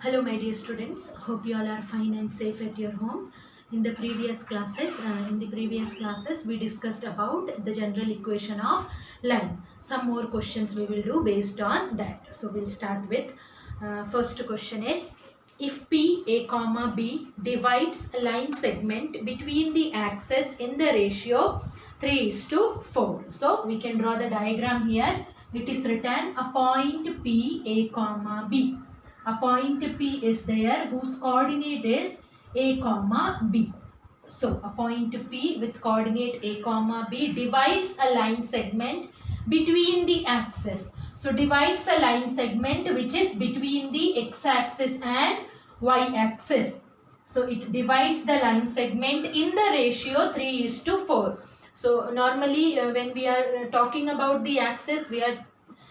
Hello my dear students, hope you all are fine and safe at your home. In the previous classes we discussed about the general equation of line. Some more questions we will do based on that. So we'll start with first question is, if P A comma B divides a line segment between the axes in the ratio 3:4. So we can draw the diagram here. It is written a point P A comma B. A point P is there whose coordinate is A comma B. So a point P with coordinate A comma B divides a line segment between the axes. So divides a line segment which is between the x-axis and y-axis. So it divides the line segment in the ratio 3:4. So normally when we are talking about the axis, we are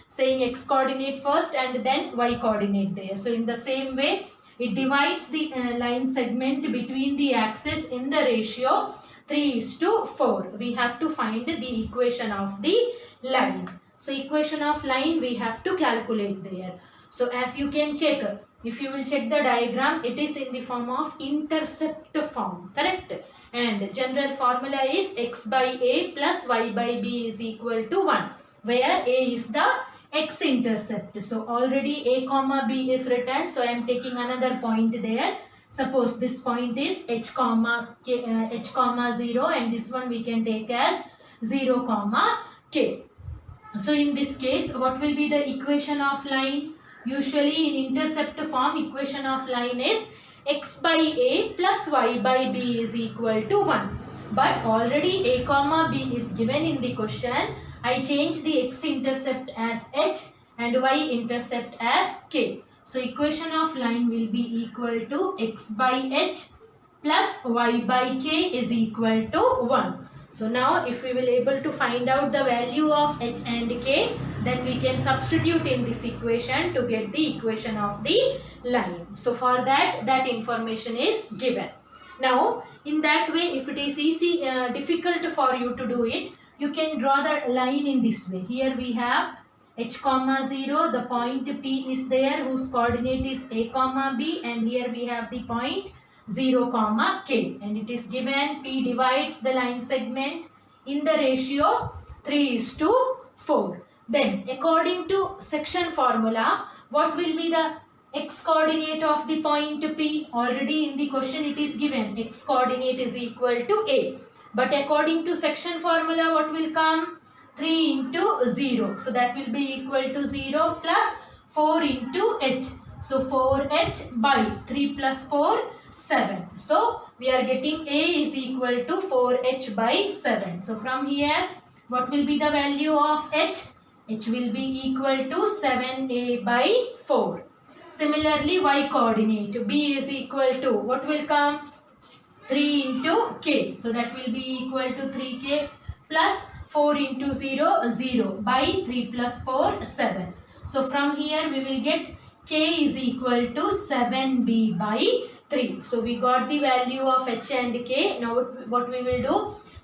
saying x coordinate first and then y coordinate there. So in the same way, it divides the line segment between the axis in the ratio 3:4. We have to find the equation of the line. So equation of line we have to calculate there. So as you can check, if you will check the diagram, it is in the form of intercept form, correct? And general formula is x by a plus y by b is equal to 1, where a is the x-intercept. So already a comma b is written. So I am taking another point there. Suppose this point is h comma 0, and this one we can take as 0 comma k. So in this case, what will be the equation of line? Usually in intercept form, equation of line is x by a plus y by b is equal to 1. But already a comma b is given in the question. I change the x-intercept as h and y-intercept as k. So equation of line will be equal to x by h plus y by k is equal to 1. So now if we will able to find out the value of h and k, then we can substitute in this equation to get the equation of the line. So for that information is given. Now in that way, if it is difficult for you to do it, you can draw the line in this way. Here we have h comma 0, the point P is there whose coordinate is a comma b, and here we have the point 0 comma k, and it is given P divides the line segment in the ratio 3:4. Then according to section formula, what will be the x coordinate of the point P? Already in the question it is given x coordinate is equal to a. But according to section formula, what will come? 3 into 0. So that will be equal to 0 plus 4 into h. So 4h by 3 plus 4, 7. So we are getting a is equal to 4h by 7. So from here, what will be the value of h? H will be equal to 7a by 4. Similarly, y coordinate b is equal to, what will come? 3 into k. So that will be equal to 3k plus 4 into 0, 0 by 3 plus 4, 7. So from here we will get k is equal to 7b by 3. So we got the value of h and k. Now what we will do?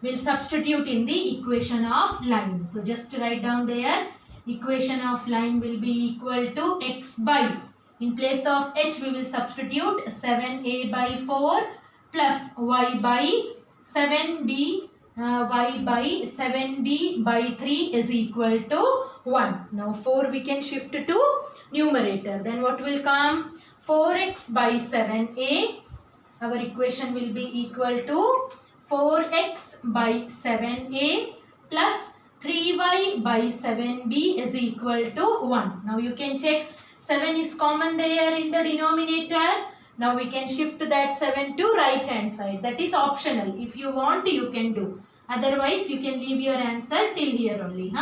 We'll substitute in the equation of line. So just write down there, equation of line will be equal to x by, in place of h we will substitute 7a by 4 plus y by 7b y by 7b by 3 is equal to 1. Now 4 we can shift to numerator. Then what will come? 4x by 7a. Our equation will be equal to 4x by 7a plus 3y by 7b is equal to 1. Now you can check, 7 is common there in the denominator. Now we can shift that 7 to right hand side. That is optional. If you want, you can do. Otherwise, you can leave your answer till here only.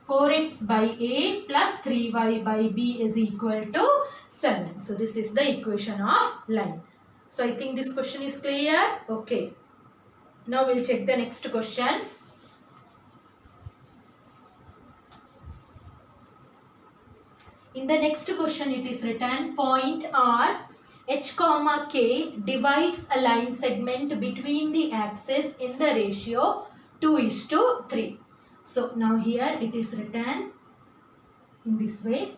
4x by a plus 3y by b is equal to 7. So this is the equation of line. So I think this question is clear. Okay. Now we'll check the next question. In the next question, it is written point R h comma k divides a line segment between the axes in the ratio 2:3. So now here it is written in this way.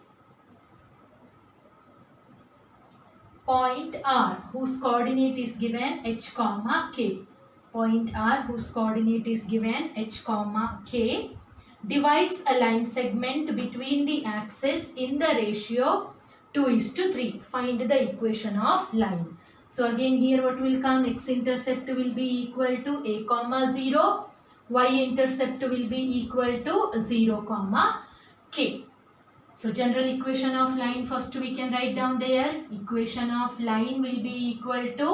point R whose coordinate is given h comma k. Point R whose coordinate is given h comma k divides a line segment between the axes in the ratio 2:3. Find the equation of line. So again here what will come? X intercept will be equal to a comma 0. Y intercept will be equal to 0 comma k. So general equation of line, first we can write down there. Equation of line will be equal to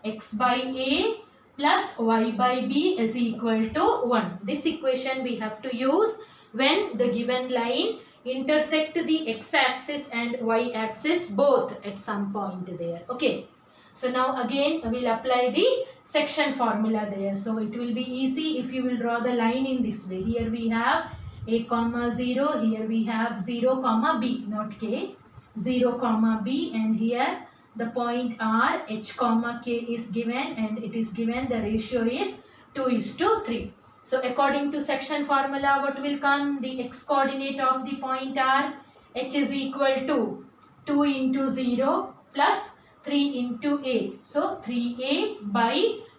x by a plus y by b is equal to 1. This equation we have to use when the given line intersect the x-axis and y-axis both at some point there. Okay. So now again we will apply the section formula there. So it will be easy if you will draw the line in this way. Here we have a comma 0, here we have 0 comma b, not k, 0 comma b, and here the point R, h comma k is given, and it is given the ratio is 2:3. So according to section formula, what will come? The x coordinate of the point R, h is equal to 2 into 0 plus 3 into a. So 3a by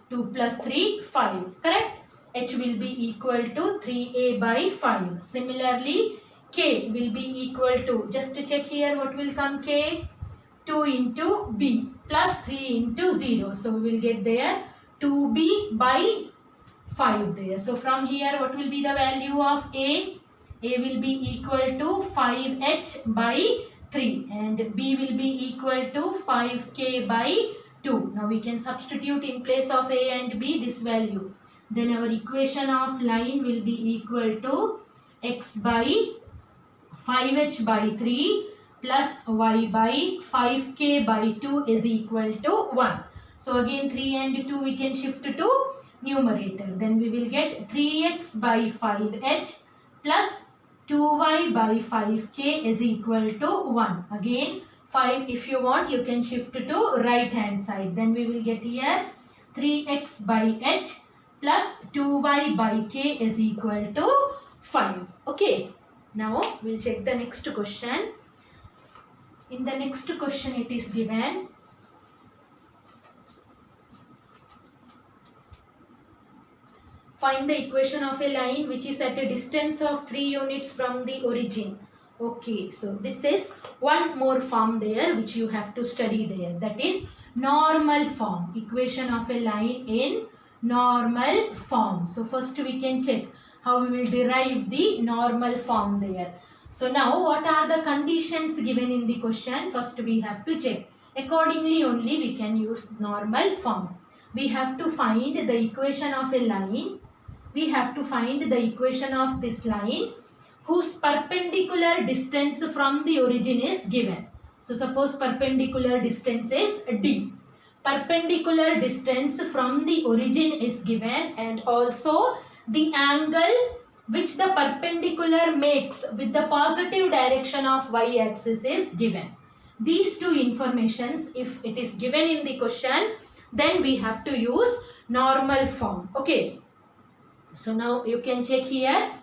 2 plus 3, 5, correct? H will be equal to 3a by 5. Similarly, k will be equal to, just to check here what will come k, 2 into b plus 3 into 0. So we will get there 2b by 5 there. So from here what will be the value of a? A will be equal to 5h by 3 and b will be equal to 5k by 2. Now we can substitute in place of a and b this value. Then our equation of line will be equal to x by 5h by 3 plus y by 5k by 2 is equal to 1. So again 3 and 2 we can shift to numerator. Then we will get 3x by 5h plus 2y by 5k is equal to 1. Again 5, if you want you can shift to right hand side. Then we will get here 3x by h plus 2y by k is equal to 5. Okay. Now we'll check the next question. In the next question it is given find the equation of a line which is at a distance of 3 units from the origin. Okay, so this is one more form there which you have to study there. That is normal form. Equation of a line in normal form. So first we can check how we will derive the normal form there. So now what are the conditions given in the question? First we have to check. Accordingly only we can use normal form. We have to find the equation of a line. We have to find the equation of this line whose perpendicular distance from the origin is given. So suppose perpendicular distance is d. Perpendicular distance from the origin is given and also the angle which the perpendicular makes with the positive direction of y-axis is given. These two informations, if it is given in the question, then we have to use normal form. Okay. So now you can check here.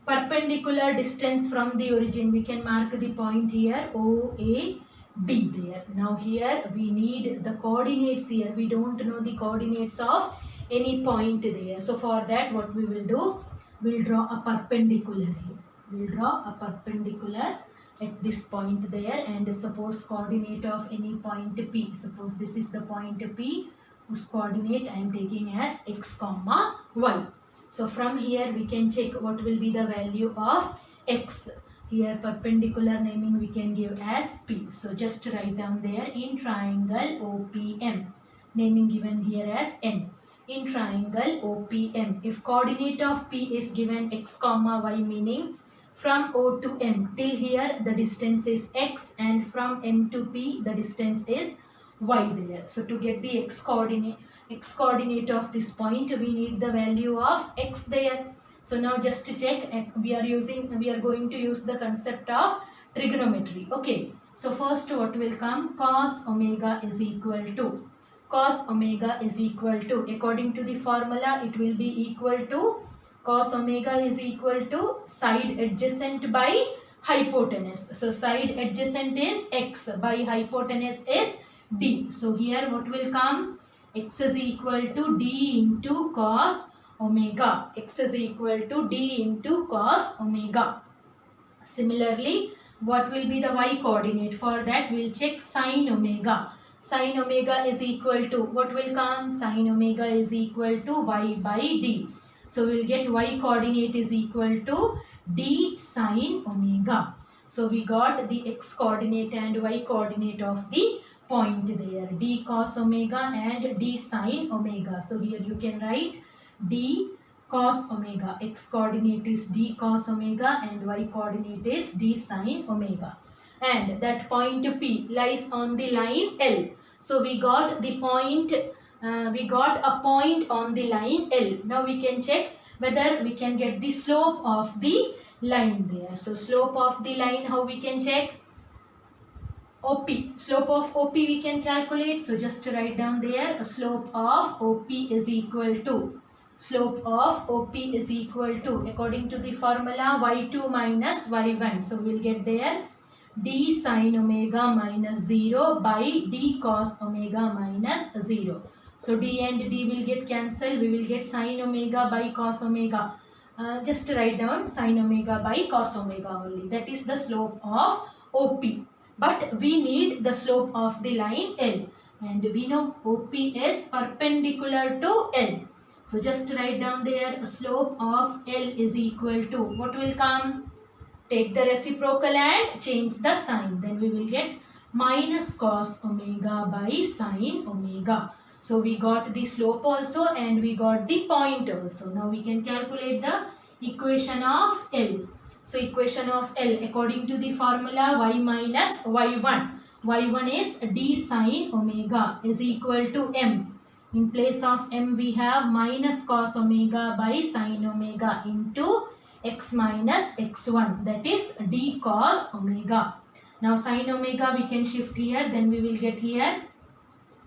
Perpendicular distance from the origin. We can mark the point here OA. B there. Now here we need the coordinates here. We don't know the coordinates of any point there. So for that what we will do? We'll draw a perpendicular here. We'll draw a perpendicular at this point there and suppose coordinate of any point P. Suppose this is the point P whose coordinate I am taking as x comma y. So from here we can check what will be the value of x. Here perpendicular naming we can give as P. So just write down there in triangle OPM. Naming given here as N. In triangle OPM. If coordinate of P is given x comma y, meaning from O to M till here the distance is x and from M to P the distance is y there. So to get the x coordinate of this point we need the value of x there. So now just to check, we are going to use the concept of trigonometry. Okay. So first what will come? Cos omega is equal to. Cos omega is equal to. According to the formula, it will be equal to. Cos omega is equal to side adjacent by hypotenuse. So side adjacent is x, by hypotenuse is d. So here what will come? X is equal to d into cos omega. X is equal to d into cos omega. Similarly, what will be the y coordinate? For that we will check sin omega. Sin omega is equal to, what will come? Sin omega is equal to y by d. So we will get y coordinate is equal to d sin omega. So we got the x coordinate and y coordinate of the point there. D cos omega and d sin omega. So here you can write d cos omega. X coordinate is d cos omega and y coordinate is d sin omega. And that point P lies on the line L. So we got the point, we got a point on the line L. Now we can check whether we can get the slope of the line there. So slope of the line, how we can check? OP. Slope of OP we can calculate. So just to write down there, a slope of OP is equal to, slope of OP is equal to, according to the formula, y2 minus y1. So we will get there d sin omega minus 0 by d cos omega minus 0. So d and d will get cancelled. We will get sin omega by cos omega. Just write down sin omega by cos omega only. That is the slope of OP. But we need the slope of the line L. And we know OP is perpendicular to L. So just write down there, slope of L is equal to, what will come? Take the reciprocal and change the sign. Then we will get minus cos omega by sin omega. So we got the slope also and we got the point also. Now we can calculate the equation of L. So equation of L according to the formula, y minus y1. y1 is d sin omega is equal to m. In place of m we have minus cos omega by sin omega into x minus x1, that is d cos omega. Now sin omega we can shift here, then we will get here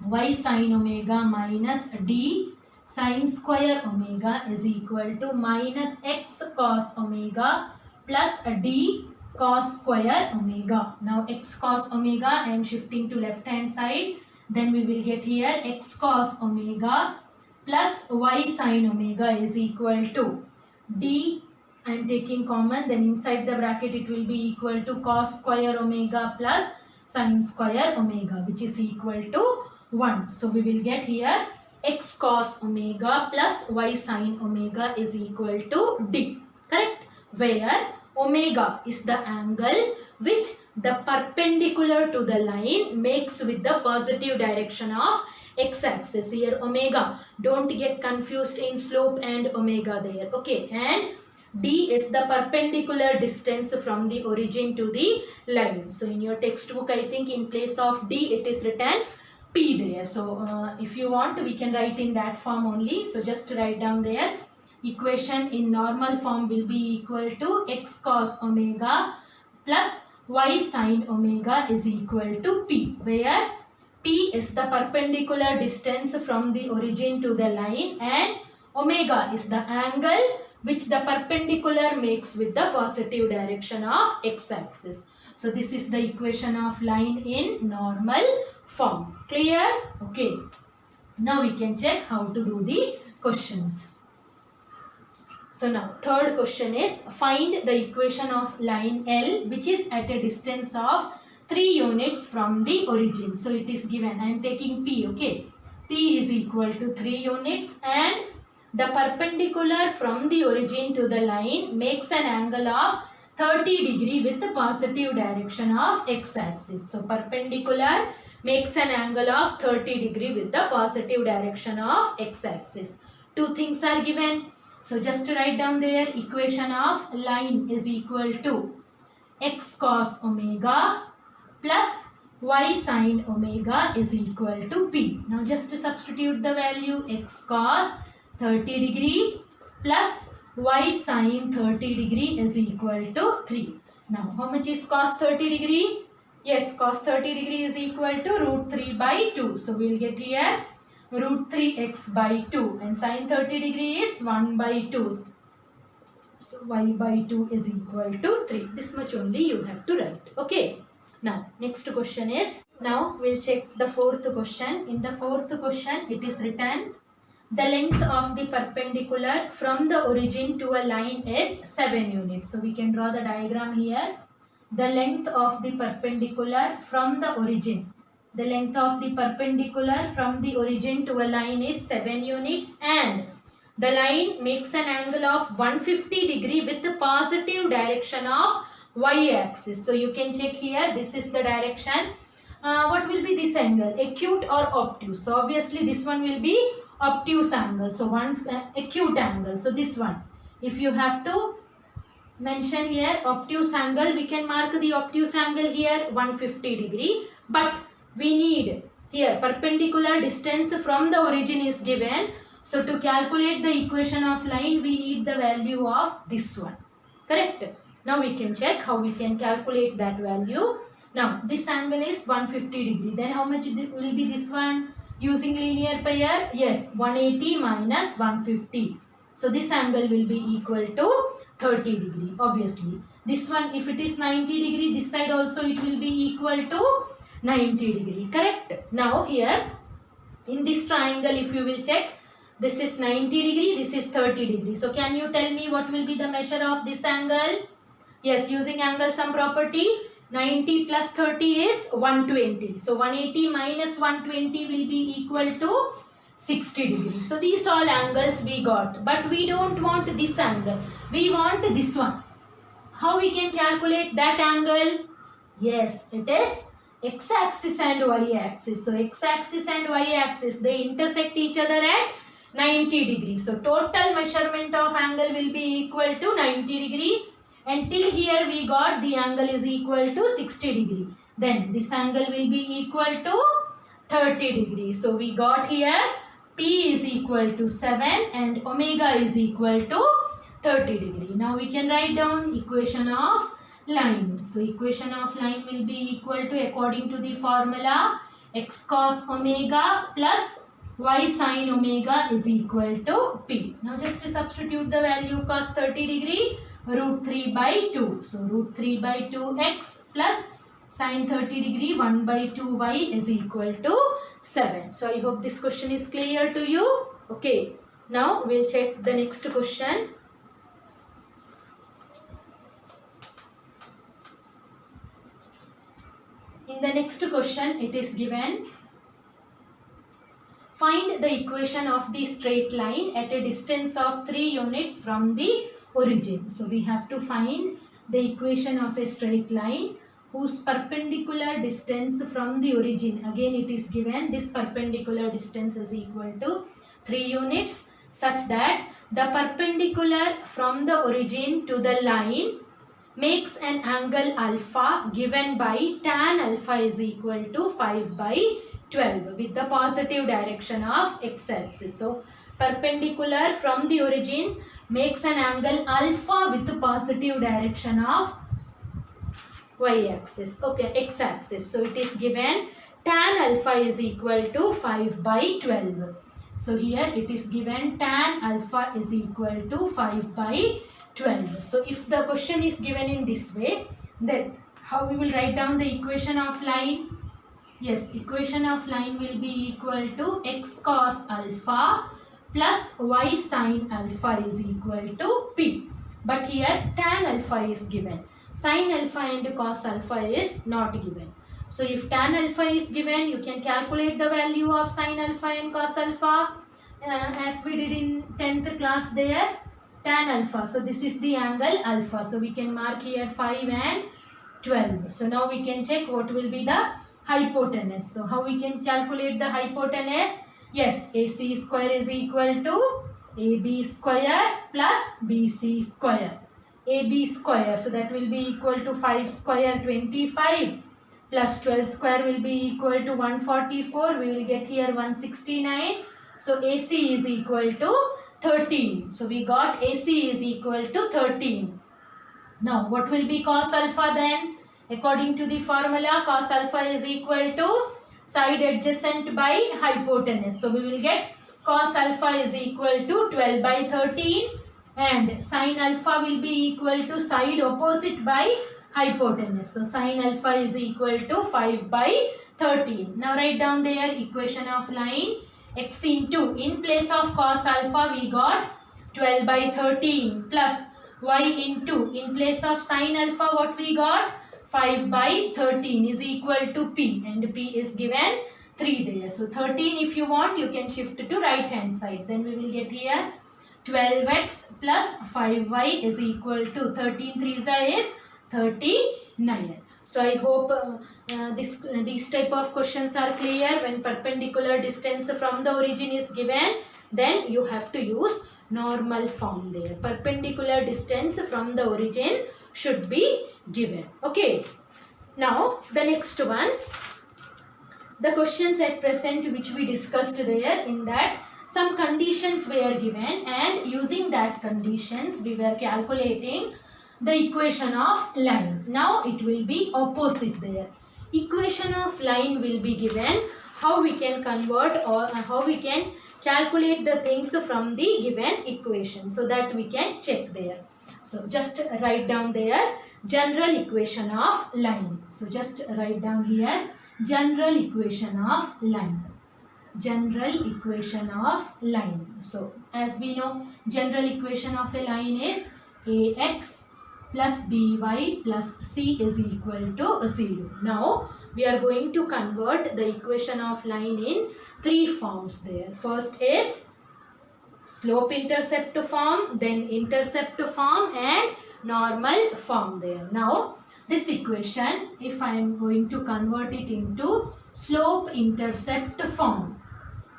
y sin omega minus d sin square omega is equal to minus x cos omega plus d cos square omega. Now x cos omega I am shifting to left hand side. Then we will get here x cos omega plus y sin omega is equal to d, I am taking common, then inside the bracket it will be equal to cos square omega plus sin square omega, which is equal to 1. So we will get here x cos omega plus y sin omega is equal to d. Correct? Where omega is the angle which the perpendicular to the line makes with the positive direction of x-axis. Here omega, don't get confused in slope and omega there. Okay, and d is the perpendicular distance from the origin to the line. So in your textbook I think in place of d it is written p there. So if you want we can write in that form only. So just write down there, equation in normal form will be equal to x cos omega plus y sin omega is equal to p, where p is the perpendicular distance from the origin to the line and omega is the angle which the perpendicular makes with the positive direction of x-axis. So this is the equation of line in normal form. Clear? Okay. Now we can check how to do the questions. So now third question is, find the equation of line L which is at a distance of 3 units from the origin. So it is given, I am taking P, okay. P is equal to 3 units and the perpendicular from the origin to the line makes an angle of 30 degree with the positive direction of x-axis. So perpendicular makes an angle of 30 degree with the positive direction of x-axis. Two things are given. So just to write down there, equation of line is equal to x cos omega plus y sin omega is equal to p. Now just to substitute the value, x cos 30 degree plus y sin 30 degree is equal to 3. Now how much is cos 30 degree? Yes, cos 30 degree is equal to root 3 by 2. So we will get here root 3x by 2 and sin 30 degree is 1 by 2. So y by 2 is equal to 3. This much only you have to write. Okay. Now, next question is, now we'll check the fourth question. In the fourth question, it is written, the length of the perpendicular from the origin to a line is 7 units. So we can draw the diagram here. The length of the perpendicular from the origin. The length of the perpendicular from the origin to a line is 7 units, and the line makes an angle of 150 degree with the positive direction of y-axis. So you can check here, this is the direction. What will be this angle? Acute or obtuse? So obviously this one will be obtuse angle. So one acute angle. So this one. If you have to mention here obtuse angle, we can mark the obtuse angle here 150 degree. But we need here perpendicular distance from the origin is given. So to calculate the equation of line, we need the value of this one. Correct? Now we can check how we can calculate that value. Now this angle is 150 degree. Then how much will be this one? Using linear pair? Yes, 180 minus 150. So this angle will be equal to 30 degree. Obviously. This one, if it is 90 degree, this side also it will be equal to 90 degree. Correct? Now here in this triangle, if you will check, this is 90 degree, this is 30 degree. So can you tell me what will be the measure of this angle? Yes, using angle sum property, 90 plus 30 is 120. So 180 minus 120 will be equal to 60 degrees. So these all angles we got. But we don't want this angle. We want this one. How we can calculate that angle? Yes, it is x-axis and y-axis. So x-axis and y-axis, they intersect each other at 90 degrees. So total measurement of angle will be equal to 90 degree. And till here we got the angle is equal to 60 degree. Then this angle will be equal to 30 degree. So we got here P is equal to 7 and omega is equal to 30 degree. Now we can write down equation of line. So equation of line will be equal to, according to the formula, x cos omega plus y sin omega is equal to P. Now just to substitute the value cos 30 degree, root 3 by 2. So root 3 by 2x plus sin 30 degree 1 by 2y is equal to 7. So I hope this question is clear to you. Okay. Now we'll check the next question. In the next question, it is given, find the equation of the straight line at a distance of 3 units from the origin. So we have to find the equation of a straight line whose perpendicular distance from the origin, again it is given, this perpendicular distance is equal to 3 units, such that the perpendicular from the origin to the line makes an angle alpha given by tan alpha is equal to 5 by 12 with the positive direction of x-axis. So perpendicular from the origin makes an angle alpha with the positive direction of y-axis. Okay, x-axis. So it is given tan alpha is equal to 5 by 12. So here it is given tan alpha is equal to 5 by 12. So if the question is given in this way, then how we will write down the equation of line? Yes, equation of line will be equal to x cos alpha plus y sin alpha is equal to P. But here tan alpha is given. Sin alpha and cos alpha is not given. So if tan alpha is given, you can calculate the value of sin alpha and cos alpha as we did in 10th class there. Tan alpha. So this is the angle alpha. So we can mark here 5 and 12. So now we can check what will be the hypotenuse. So how we can calculate the hypotenuse? Yes, AC square is equal to AB square plus BC square. AB square. So that will be equal to 5 square 25 plus 12 square will be equal to 144. We will get here 169. So AC is equal to 13. So we got AC is equal to 13. Now what will be cos alpha then? According to the formula, cos alpha is equal to side adjacent by hypotenuse. So we will get cos alpha is equal to 12 by 13 and sine alpha will be equal to side opposite by hypotenuse. So sine alpha is equal to 5 by 13. Now write down there equation of line. X into, in place of cos alpha we got 12 by 13 plus y into, in place of sine alpha what we got 5 by 13 is equal to p, and p is given 3 there. So 13, if you want you can shift to right hand side. Then we will get here 12x plus 5y is equal to 13 3s is 39. So I hope these type of questions are clear. When perpendicular distance from the origin is given, then you have to use normal form there. Perpendicular distance from the origin should be given. Okay. Now the next one, the questions at present which we discussed there, in that some conditions were given, and using that conditions we were calculating the equation of line. Now it will be opposite there. Equation of line will be given. How we can convert, or how we can calculate the things from the given equation, so that we can check there. So just write down there general equation of line. So just write down here general equation of line. General equation of line. So as we know, general equation of a line is ax plus by plus c is equal to 0. Now we are going to convert the equation of line in three forms there. First is slope intercept form, then intercept form, and normal form there. Now this equation, if I am going to convert it into slope intercept form,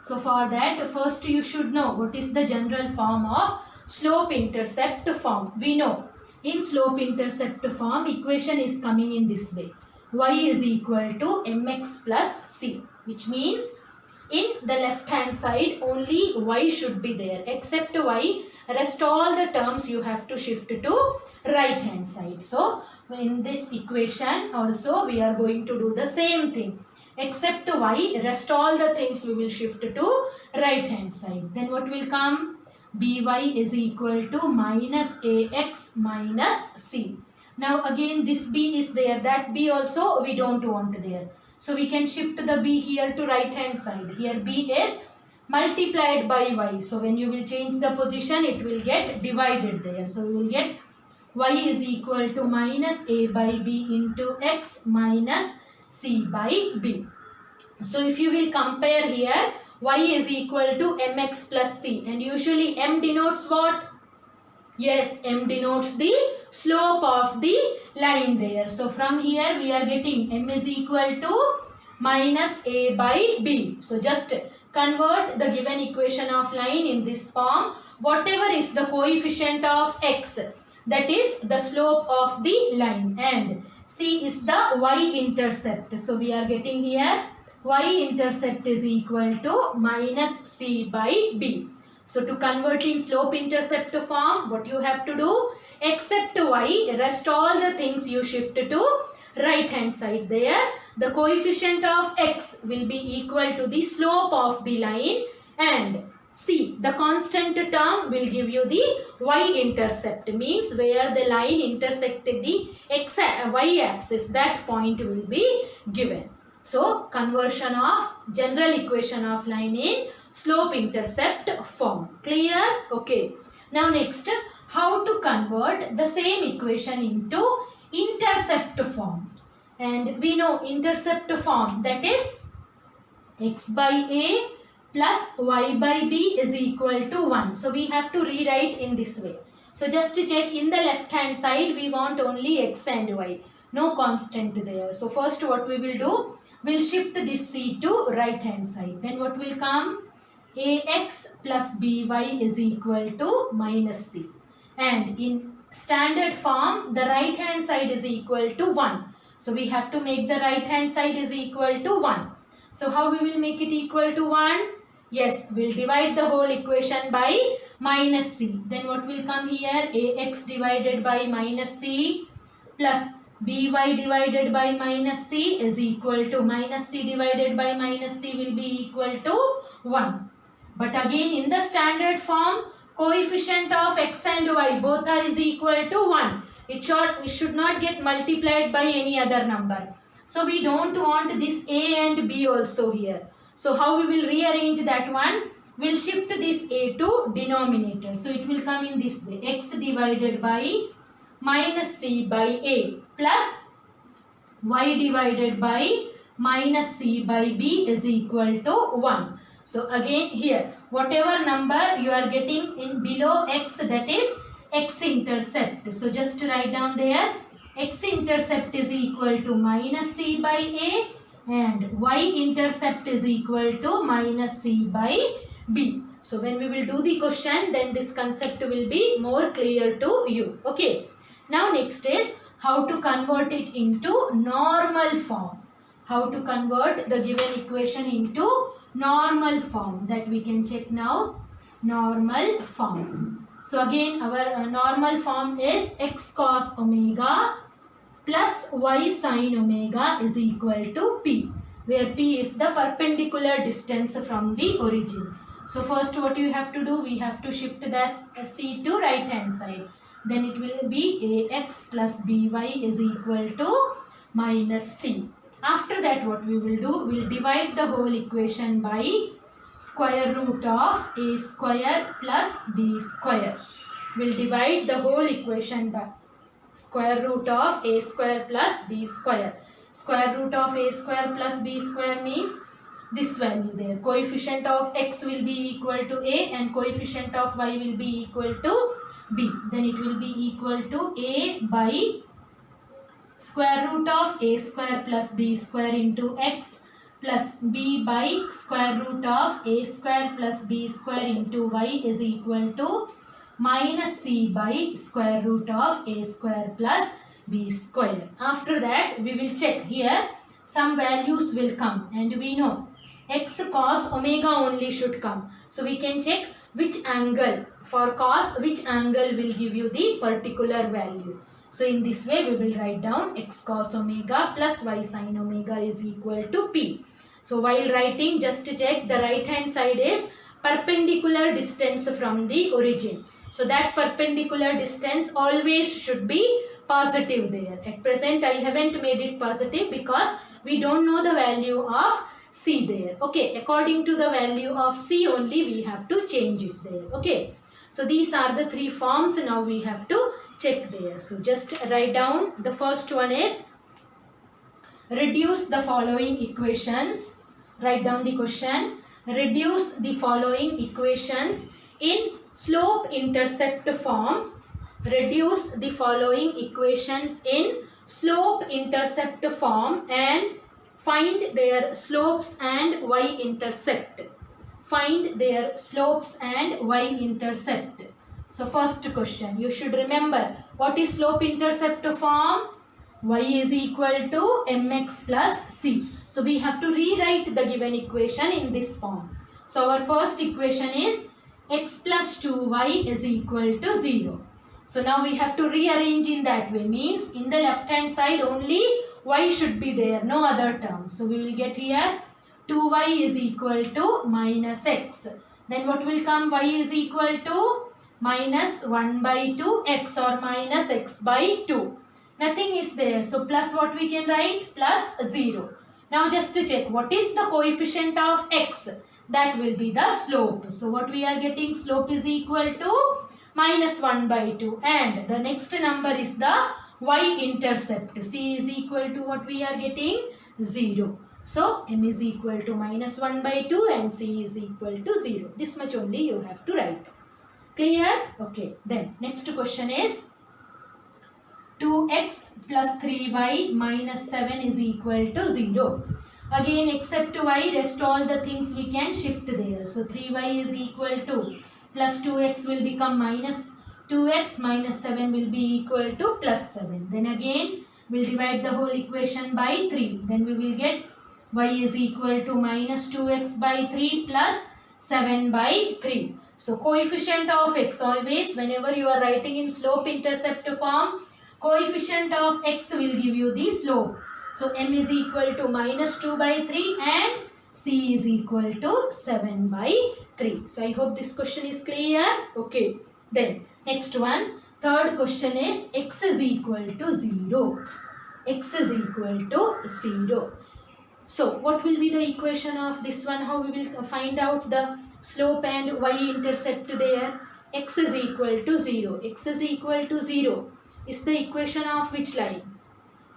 so for that first you should know what is the general form of slope intercept form. We know in slope intercept form equation is coming in this way. Y is equal to mx plus c, which means in the left hand side only y should be there. Except y, rest all the terms you have to shift to right hand side. So in this equation also we are going to do the same thing. Except y, rest all the things we will shift to right hand side. Then what will come? By is equal to minus ax minus c. Now again this b is there, that b also we don't want there. So we can shift the b here to right hand side. Here b is multiplied by y. So when you will change the position, it will get divided there. So we will get y is equal to minus a by b into x minus c by b. So if you will compare here, y is equal to mx plus c, and usually m denotes what? Yes, m denotes the slope of the line there. So from here we are getting m is equal to minus a by b. So just convert the given equation of line in this form. Whatever is the coefficient of x, that is the slope of the line, and c is the y-intercept. So we are getting here y-intercept is equal to minus c by b. So to convert in slope intercept form, what you have to do? Except y, rest all the things you shift to right hand side there. The coefficient of x will be equal to the slope of the line, and c, the constant term, will give you the y-intercept, means where the line intersected the y-axis, that point will be given. So conversion of general equation of line in slope intercept form. Clear? Okay. Now next, how to convert the same equation into intercept form. And we know intercept form, that is x by a plus y by b is equal to 1. So we have to rewrite in this way. So just to check, in the left hand side we want only x and y, no constant there. So first what we will do, we'll shift this c to right hand side. Then what will come? Ax plus by is equal to minus c. And in standard form, the right hand side is equal to 1. So we have to make the right hand side is equal to 1. So how we will make it equal to 1? Yes, we'll divide the whole equation by minus c. Then what will come here? Ax divided by minus c plus by divided by minus c is equal to minus c divided by minus c will be equal to 1. But again in the standard form, coefficient of x and y both are is equal to 1. It should not get multiplied by any other number. So we don't want this a and b also here. So how we will rearrange that one? We'll shift this a to denominator. So it will come in this way. X divided by minus c by a plus y divided by minus c by b is equal to 1. So again here, whatever number you are getting in below x, that is x-intercept. So just write down there, x-intercept is equal to minus c by a and y-intercept is equal to minus c by b. So when we will do the question, then this concept will be more clear to you. Okay. Now next is how to convert it into normal form. How to convert the given equation into normal form, that we can check now. Normal form. So again our normal form is x cos omega plus y sin omega is equal to p, where p is the perpendicular distance from the origin. So first what you have to do, we have to shift the c to right hand side. Then it will be ax plus by is equal to minus c. After that what we will do, we will divide the whole equation by square root of a square plus b square. We will divide the whole equation by square root of a square plus b square. Square root of a square plus b square means this value there. Coefficient of x will be equal to a and coefficient of y will be equal to b. Then it will be equal to a by square root of a square plus b square into x plus b by square root of a square plus b square into y is equal to minus c by square root of a square plus b square. After that we will check here, some values will come and we know x cos omega only should come. So we can check which angle, for cos which angle will give you the particular value. So in this way we will write down x cos omega plus y sin omega is equal to p. So while writing, just to check, the right hand side is perpendicular distance from the origin. So that perpendicular distance always should be positive there. At present I haven't made it positive because we don't know the value of c there. Okay, according to the value of c only we have to change it there. Okay, so these are the three forms now we have to check there. So just write down, the first one is reduce the following equations. Write down the question. Reduce the following equations in slope intercept form. Reduce the following equations in slope intercept form and find their slopes and y-intercept. Find their slopes and y-intercept. So first question, you should remember what is slope-intercept form? Y is equal to mx plus c. So we have to rewrite the given equation in this form. So our first equation is x plus 2y is equal to 0. So now we have to rearrange in that way. Means in the left hand side only y should be there, no other term. So we will get here 2y is equal to minus x. Then what will come? Y is equal to minus 1 by 2 x or minus x by 2. Nothing is there. So plus what we can write? Plus 0. Now just to check, what is the coefficient of x? That will be the slope. So what we are getting? Slope is equal to minus 1 by 2. And the next number is the y-intercept. C is equal to what we are getting? 0. So m is equal to minus 1 by 2 and c is equal to 0. This much only you have to write. Clear? Okay. Then next question is 2x plus 3y minus 7 is equal to 0. Again, except y, rest all the things we can shift there. So 3y is equal to plus 2x will become minus 2x, minus 7 will be equal to plus 7. Then again we'll divide the whole equation by 3. Then we will get y is equal to minus 2x by 3 plus 7 by 3. So coefficient of x, always whenever you are writing in slope intercept form, coefficient of x will give you the slope. So m is equal to minus 2 by 3 and C is equal to 7 by 3. So I hope this question is clear. Okay. Then next one. Third question is x is equal to 0. X is equal to 0. So what will be the equation of this one? How we will find out the slope and y-intercept there? X is equal to 0. X is equal to 0 is the equation of which line?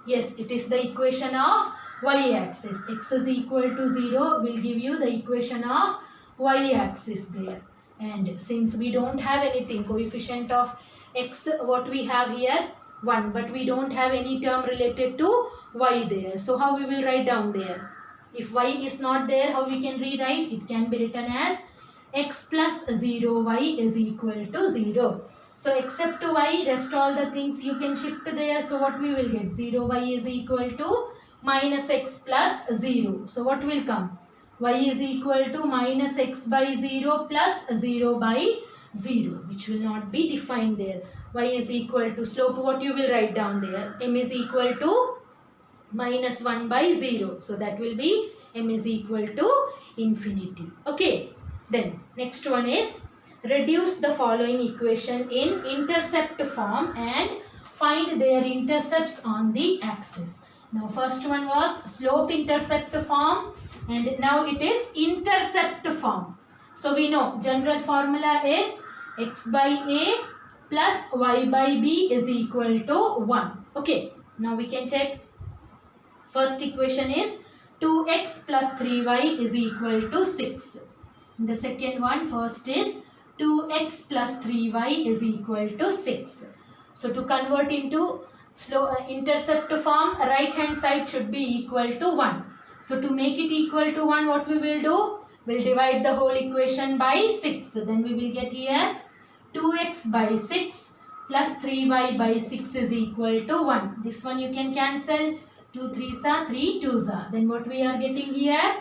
Yes, it is the equation of y-axis. X is equal to 0 will give you the equation of y-axis there. And since we don't have anything, coefficient of x, what we have here? 1. But we don't have any term related to y there. So how we will write down there? If y is not there, how we can rewrite? It can be written as x plus 0y is equal to 0. So except y, rest all the things you can shift there. So what we will get? 0y is equal to minus x plus 0. So what will come? Y is equal to minus x by 0 plus 0 by 0, which will not be defined there. Y is equal to slope, what you will write down there? M is equal to minus 1 by 0. So that will be m is equal to infinity. Okay. Then next one is reduce the following equation in intercept form and find their intercepts on the axis. Now first one was slope intercept form and now it is intercept form. So we know general formula is x by a plus y by b is equal to 1. Okay. Now we can check. First equation is 2x plus 3y is equal to 6. The second one, first is 2x plus 3y is equal to 6. So to convert into intercept form, right hand side should be equal to 1. So to make it equal to 1, what we will do? We'll divide the whole equation by 6. Then we will get here 2x by 6 plus 3y by 6 is equal to 1. This one you can cancel. 2 3s are 3 2s are. Then what we are getting here?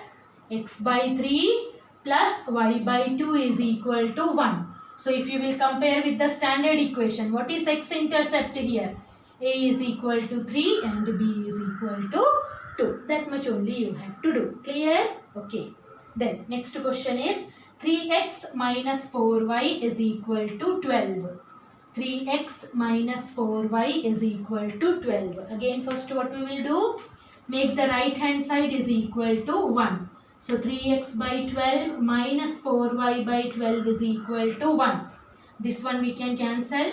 X by 3 plus y by 2 is equal to 1. So if you will compare with the standard equation, what is x-intercept here? A is equal to 3 and B is equal to 2. That much only you have to do. Clear? Okay. Then next question is 3x minus 4y is equal to 12. 3x minus 4y is equal to 12. Again first what we will do? Make the right hand side is equal to 1. So 3x by 12 minus 4y by 12 is equal to 1. This one we can cancel.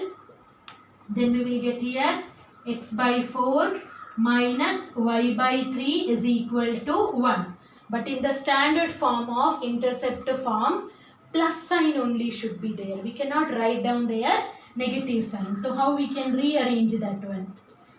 Then we will get here x by 4 minus y by 3 is equal to 1. But in the standard form of intercept form, plus sign only should be there. We cannot write down there negative sign. So how we can rearrange that one?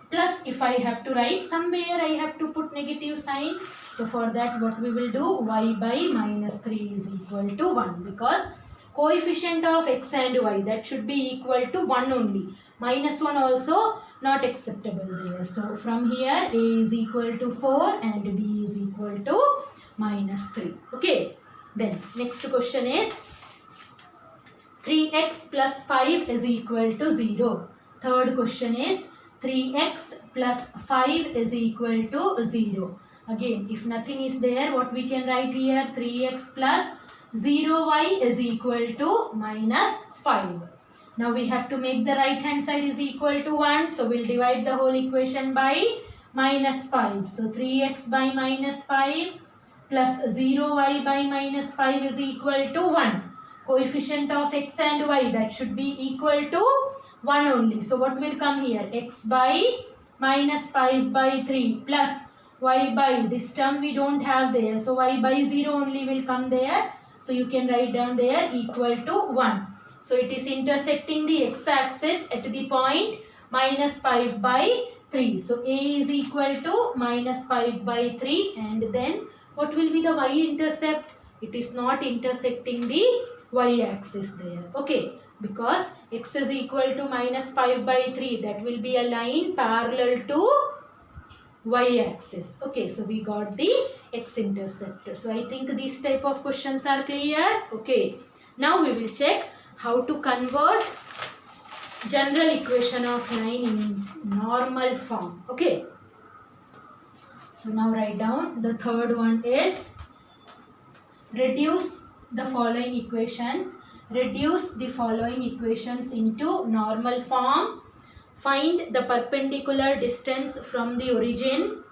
Plus if I have to write somewhere, I have to put negative sign. So for that what we will do? Y by minus 3 is equal to 1. Because coefficient of x and y, that should be equal to 1 only. Minus 1 also not acceptable there. So from here a is equal to 4 and b is equal to minus 3. Okay. Then next question is 3x plus 5 is equal to 0. Third question is 3x plus 5 is equal to 0. Again, if nothing is there, what we can write here? 3x plus 0y is equal to minus 5. Now we have to make the right hand side is equal to 1. So we'll divide the whole equation by minus 5. So 3x by minus 5 plus 0y by minus 5 is equal to 1. Coefficient of x and y, that should be equal to 1 only. So what will come here? X by minus 5 by 3 plus y by, this term we don't have there. So y by 0 only will come there. So you can write down there equal to 1. So it is intersecting the x-axis at the point minus 5 by 3. So a is equal to minus 5 by 3 and then what will be the y-intercept? It is not intersecting the y-axis there. Okay. Because x is equal to minus 5 by 3. That will be a line parallel to y-axis. Okay. So we got the x-intercept. So I think these type of questions are clear. Okay. Now we will check how to convert general equation of line in normal form. Okay. So now write down the third one is reduce the following equations. Reduce the following equations into normal form. Find the perpendicular distance from the origin.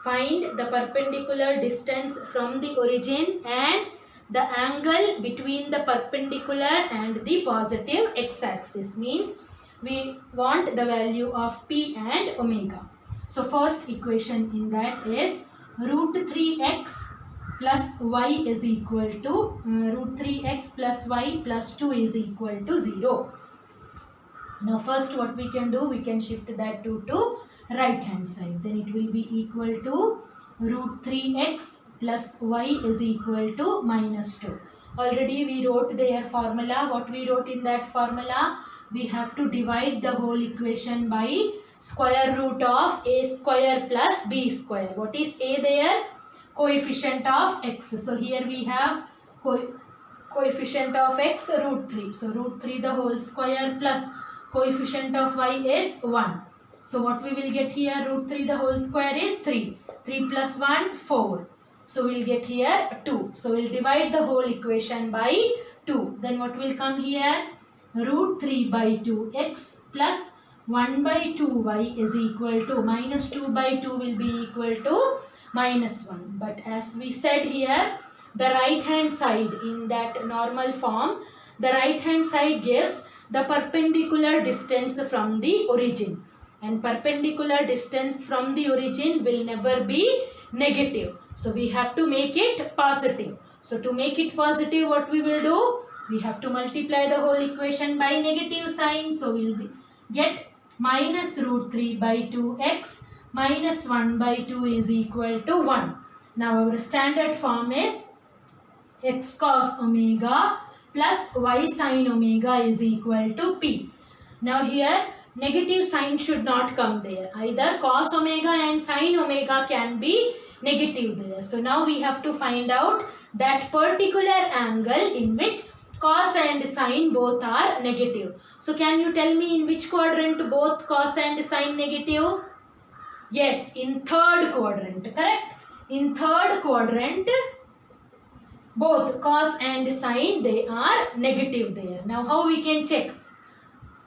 Find the perpendicular distance from the origin and the angle between the perpendicular and the positive x-axis. Means we want the value of p and omega. So first equation in that is root 3x plus y is equal to root 3x plus y plus 2 is equal to 0. Now first what we can do, we can shift that 2 to right hand side. Then it will be equal to root 3x plus y is equal to minus 2. Already we wrote their formula. What we wrote in that formula? We have to divide the whole equation by square root of a square plus b square. What is a there? Coefficient of x. So here we have coefficient of x root 3. So root 3 the whole square plus coefficient of y is 1. So what we will get here, root 3 the whole square is 3. 3 plus 1, 4. So we will get here 2. So we will divide the whole equation by 2. Then what will come here? Root 3 by 2x plus 1 by 2y is equal to minus 2 by 2 will be equal to minus 1. But as we said here, the right hand side in that normal form, the right hand side gives the perpendicular distance from the origin. And perpendicular distance from the origin will never be negative. So we have to make it positive. So to make it positive, what we will do? We have to multiply the whole equation by negative sign. So we will get minus root 3 by 2x minus 1 by 2 is equal to 1. Now our standard form is x cos omega plus y sin omega is equal to p. Now here negative sign should not come there. Either cos omega and sin omega can be negative there. So now we have to find out that particular angle in which cos and sin both are negative. So can you tell me in which quadrant both cos and sin negative? Yes, in third quadrant, correct? In third quadrant, both cos and sin, they are negative there. Now how we can check?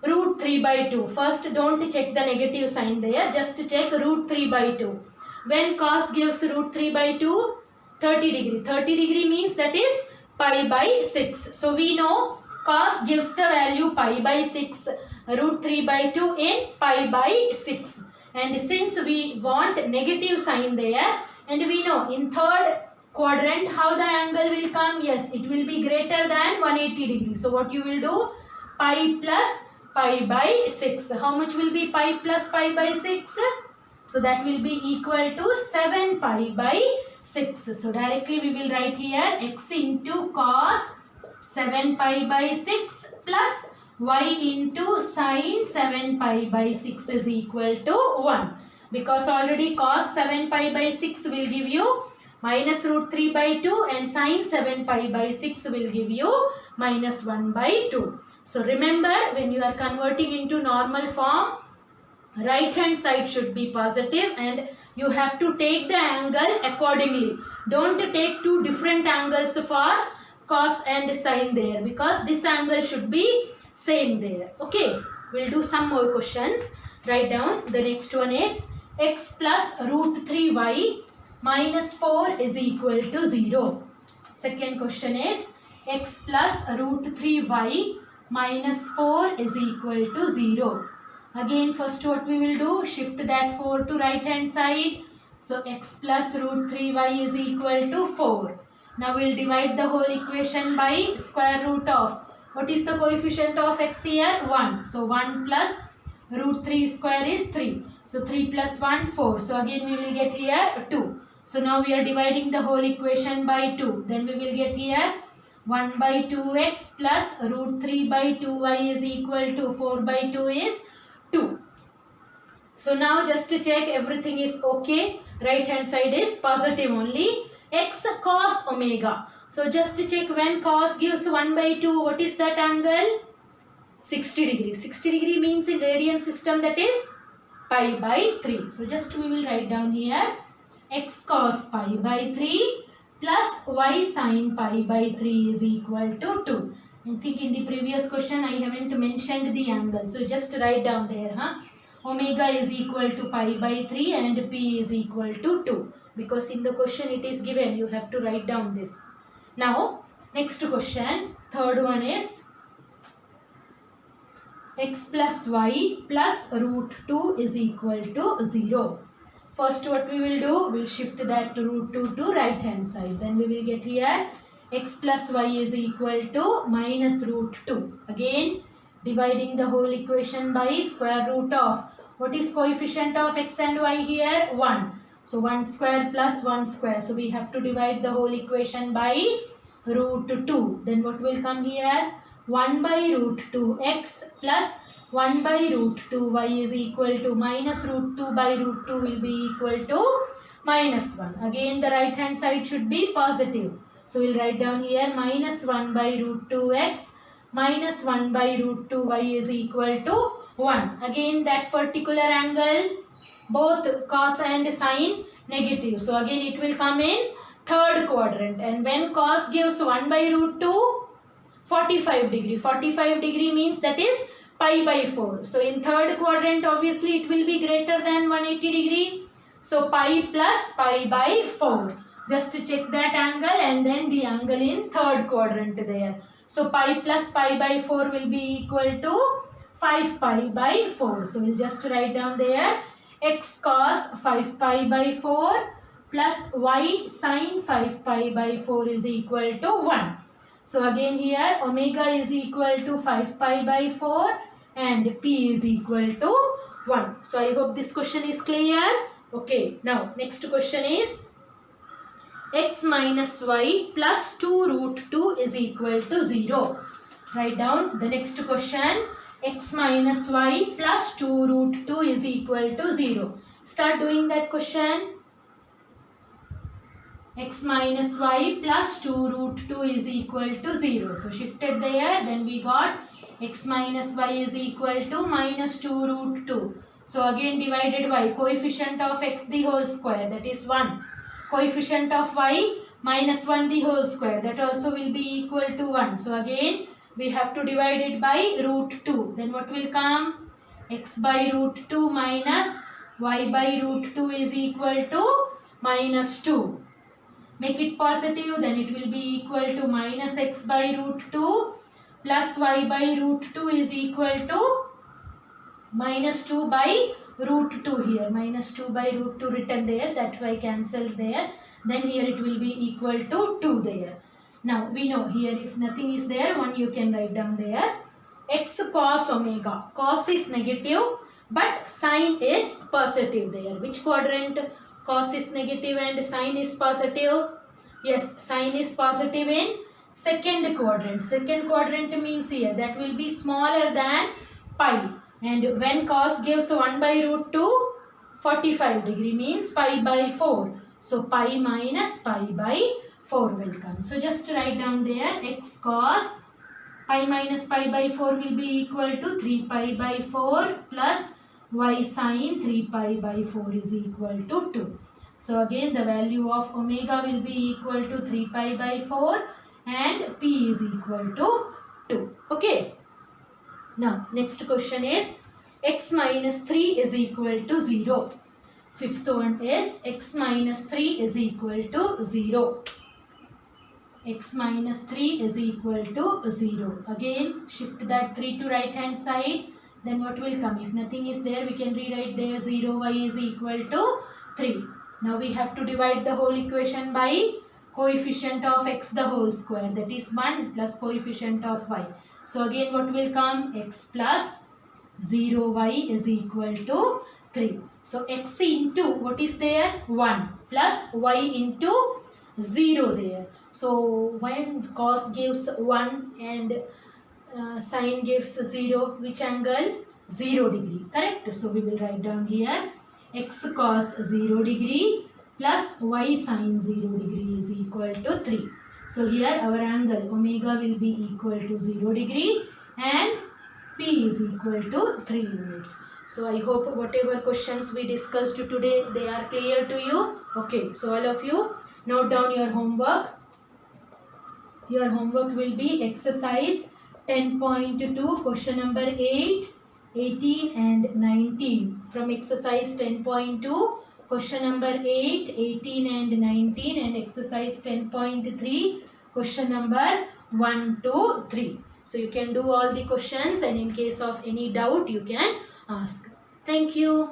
Root 3 by 2. First don't check the negative sign there. Just check root 3 by 2. When cos gives root 3 by 2, 30 degree. 30 degree means that is pi by 6. So we know cos gives the value pi by 6. Root 3 by 2 in pi by 6. And since we want negative sign there, and we know in third quadrant how the angle will come? Yes, it will be greater than 180 degrees. So what you will do? Pi plus pi by 6. How much will be pi plus pi by 6? So that will be equal to 7 pi by 6. So directly we will write here x into cos 7 pi by 6 plus y into sin 7 pi by 6 is equal to 1. Because already cos 7 pi by 6 will give you minus root 3 by 2 and sin 7 pi by 6 will give you minus 1 by 2. So remember, when you are converting into normal form, right hand side should be positive and you have to take the angle accordingly. Don't take two different angles for cos and sin there, because this angle should be same there. Okay, we'll do some more questions. Write down. The next one is x plus root 3y minus 4 is equal to 0. Second question is x plus root 3y minus 4 is equal to 0. Again, first what we will do, shift that 4 to right hand side. So x plus root 3y is equal to 4. Now we will divide the whole equation by square root of, what is the coefficient of x here? 1. So 1 plus root 3 square is 3. So 3 plus 1, 4. So again we will get here 2. So now we are dividing the whole equation by 2. Then we will get here 1 by 2x plus root 3 by 2y is equal to 4 by 2 is 2. So now just to check everything is okay. Right hand side is positive only. X cos omega. So just to check, when cos gives 1 by 2, what is that angle? 60 degree. 60 degree means in radian system that is pi by 3. So just we will write down here x cos pi by 3 plus y sine pi by 3 is equal to 2. I think in the previous question I haven't mentioned the angle. So just write down there. Omega is equal to pi by 3 and p is equal to 2. Because in the question it is given. You have to write down this. Now next question. Third one is x plus y plus root 2 is equal to 0. First what we will do, we'll shift that root 2 to right hand side. Then we will get here x plus y is equal to minus root 2. Again dividing the whole equation by square root of, what is coefficient of x and y here? 1. So 1 square plus 1 square. So we have to divide the whole equation by root 2. Then what will come here? 1 by root 2x plus 1 by root 2y is equal to minus root 2 by root 2 will be equal to minus 1. Again the right hand side should be positive. So we'll write down here minus 1 by root 2x minus 1 by root 2y is equal to 1. Again that particular angle, both cos and sine negative. So again it will come in third quadrant. And when cos gives 1 by root 2, 45 degree. 45 degree means that is pi by 4. So in third quadrant obviously it will be greater than 180 degree. So pi plus pi by 4. Just to check that angle and then the angle in third quadrant there. So pi plus pi by 4 will be equal to 5 pi by 4. So we'll just write down there x cos 5 pi by 4 plus y sin 5 pi by 4 is equal to 1. So again here omega is equal to 5 pi by 4 and p is equal to 1. So I hope this question is clear. Okay, now next question is x minus y plus 2 root 2 is equal to 0. Write down the next question. X minus y plus 2 root 2 is equal to 0. Start doing that question. X minus y plus 2 root 2 is equal to 0. So shifted there, then we got x minus y is equal to minus 2 root 2. So again divided by coefficient of x the whole square, that is 1. Coefficient of y minus 1 the whole square, that also will be equal to 1. So again we have to divide it by root 2. Then what will come? X by root 2 minus y by root 2 is equal to minus 2. Make it positive, then it will be equal to minus x by root 2 plus y by root 2 is equal to minus 2 by root 2 here. Minus 2 by root 2 written there, that y cancelled there. Then here it will be equal to 2 there. Now we know here if nothing is there, 1 you can write down there. X cos omega. Cos is negative but sine is positive there. Which quadrant? Cos is negative and sine is positive. Yes, sine is positive in second quadrant. Second quadrant means here that will be smaller than pi. And when cos gives 1 by root 2, 45 degree means pi by 4. So pi minus pi by 4 will come. So just write down there x cos pi minus pi by 4 will be equal to 3 pi by 4 plus y sin 3 pi by 4 is equal to 2. So again the value of omega will be equal to 3 pi by 4 and p is equal to 2. Okay. Now next question is x minus 3 is equal to 0. Fifth one is x minus 3 is equal to 0. X minus 3 is equal to 0. Again shift that 3 to right hand side. Then what will come? If nothing is there, we can rewrite there 0y is equal to 3. Now we have to divide the whole equation by coefficient of x the whole square, that is 1 plus coefficient of y. So again what will come? X plus 0y is equal to 3. So x into what is there? 1 plus y into 0 there. So when cos gives 1 and sine gives 0, which angle? 0 degree, correct? So we will write down here x cos 0 degree plus y sin 0 degree is equal to 3. So here our angle omega will be equal to 0 degree and p is equal to 3 units. So I hope whatever questions we discussed today, they are clear to you. Okay, so all of you Note down your homework. Your homework will be exercise 10.2, question number 8, 18 and 19. From exercise 10.2, question number 8, 18 and 19, and exercise 10.3, question number 1 to 3. So you can do all the questions, and in case of any doubt you can ask. Thank you.